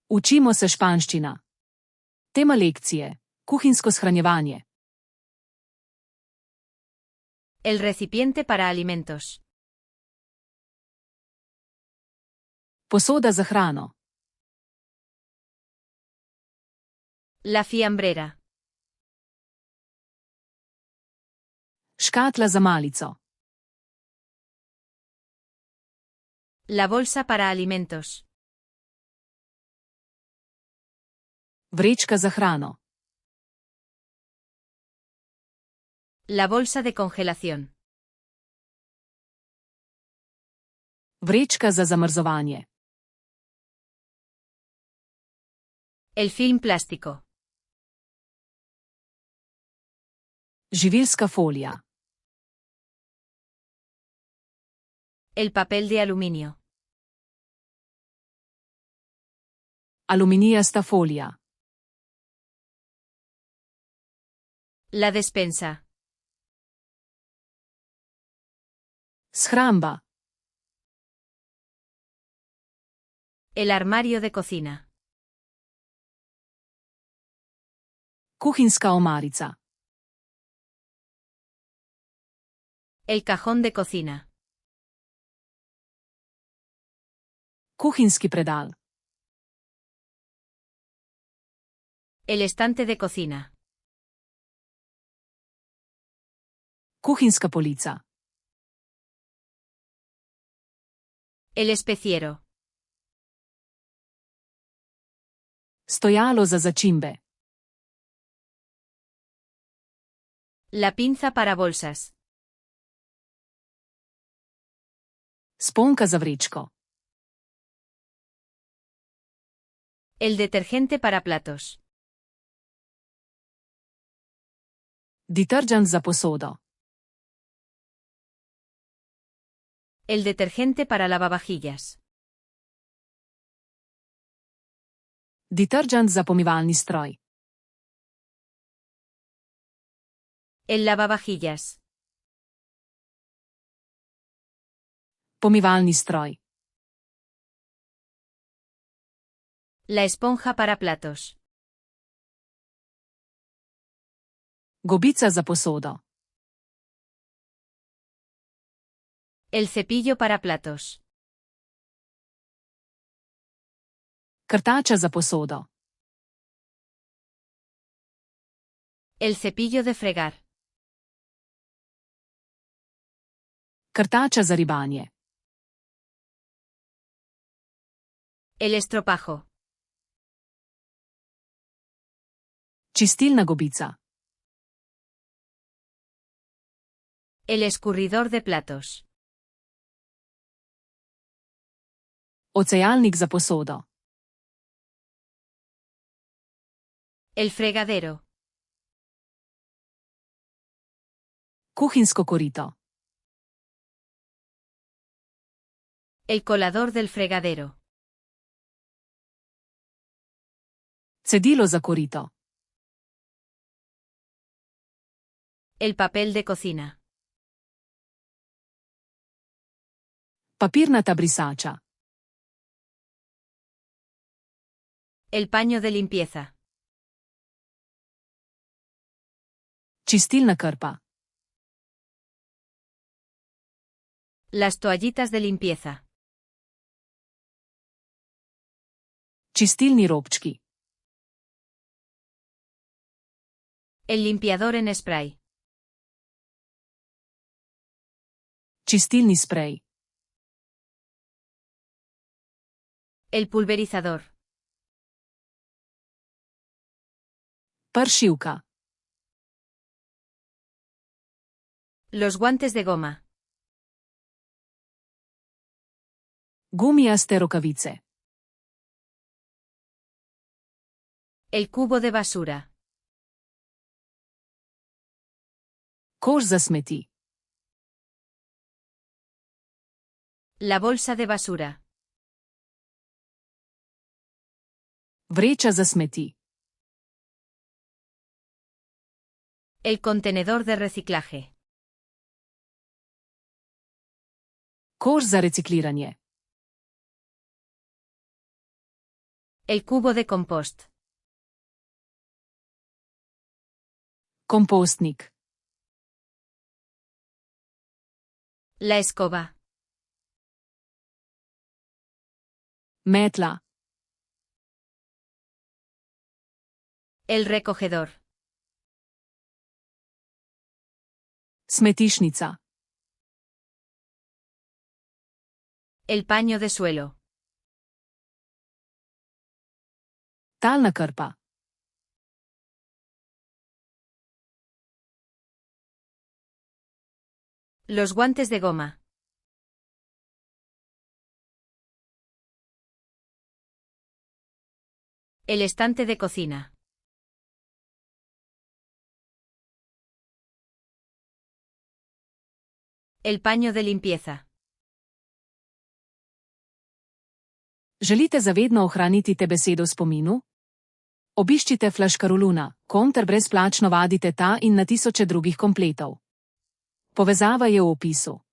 Učimo se španščina. Tema lekcije: kuhinjsko shranjevanje. El recipiente para alimentos. Posoda za hrano. La fiambrera. Škatla za malico. La bolsa para alimentos. Vrečka za hrano. La bolsa de congelación. Vrečka za zamrzovanje. El film plástico. Živilska folija. El papel de aluminio. Aluminijasta folija. La despensa. Shramba. El armario de cocina. Kuhinjska omarica. El cajón de cocina. Kuhinjski predal. El estante de cocina. Kuhinjska polica. El especiero. Stojalo za začimbe. La pinza para bolsas. Sponka za vrečko. El detergente para platos. Detergent za posodo. El detergente para lavavajillas. Detergent za pomivalni stroj. El lavavajillas. Pomivalni stroj. La esponja para platos. Gobica za posodo. El cepillo para platos. Krtača za posodo. El cepillo de fregar. Krtača za ribanje. El estropajo. Čistilna gobica. El escurridor de platos. Ocejalnik za posodo. El fregadero. Kuhinjsko korito. El colador del fregadero. Cedilo za korito. El papel de cocina. Papirnata brisača. El paño de limpieza. Čistilna krpa. Las toallitas de limpieza. Čistilni robčki. El limpiador en spray. Čistilni sprej. El pulverizador. Pršilka. Los guantes de goma. Gumijaste rokavice. El cubo de basura. Koš za smeti. La bolsa de basura. Vreča za smeti. El contenedor de reciclaje. Koš za recikliranje. El cubo de compost. Kompostnik. La escoba. Metla. El recogedor. Smetišnica. El paño de suelo. Talna krpa. Los guantes de goma. El estante de cocina. El paño de limpieza. Želite zavedno ohraniti te besedo v spominu? Obiščite Flaškaroluna, ter brezplačno vadite ta in na tisoče drugih kompletov. Povezava je v opisu.